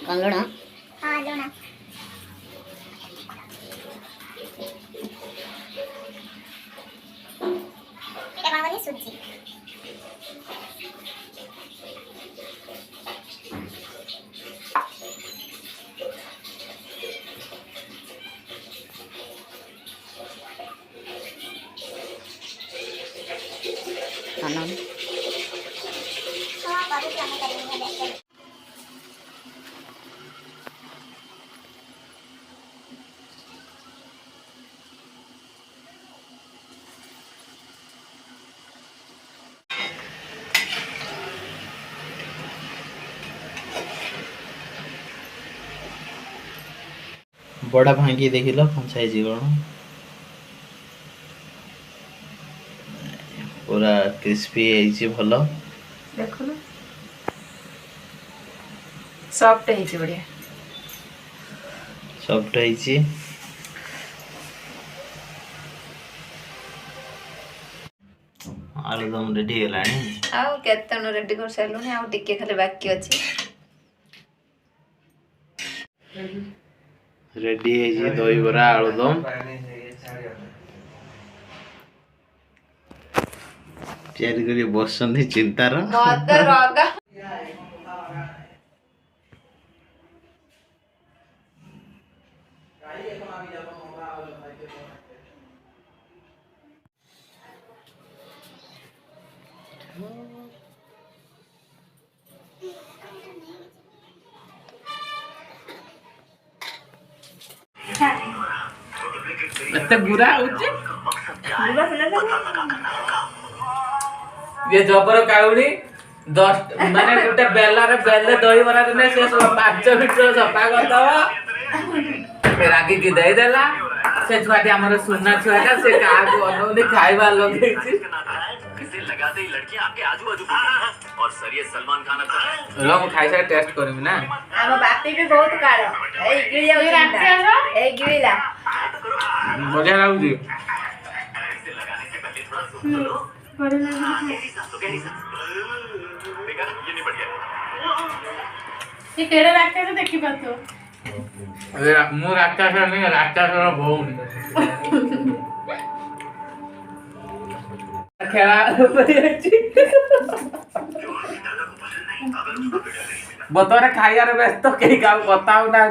कौन लुण? हाँ लुण सुजी बड़ा भांगी देखिल कंचाई जीवन पूरा क्रिस्पी है भल देखो ना सॉफ्ट है बढ़िया सॉफ्ट है आलुदम रेडी हेलानी आउ केतन रेडी कर सारलुनी आउ टिके खाली बाकी अछि रेडी है दही बरा आलुदम तैयारी करी बसंती चिंतार मत रगा एते बुरा होचे बुरा सुना ये जबर काउडी 10 माने गोटे बेलारे बेले दही बरा दिने से सब 5 मिनिट सफा करदवा रागी की दे देला से छुआटी हमर सुनना छुआटा से का को अनोनी खाइबा लगे छी इसे लगाते ही लड़कियां आपके आजू-बाजू और सर ये सलमान खान का लोग खाइ से टेस्ट करबी ना हम बाती भी बहुत कालो ए गिलिया ए गिलिला मजा लाउजी इसे लगाने से पहले थोड़ा सोच लो बड़े लगे देखा ये नहीं बढ़िया ये केड़े रास्ते से देखी पातो अरे मु राक्षस नहीं राक्षस भौनी खेला बतौर खाइबार व्यस्त कहीं काम बताऊ ना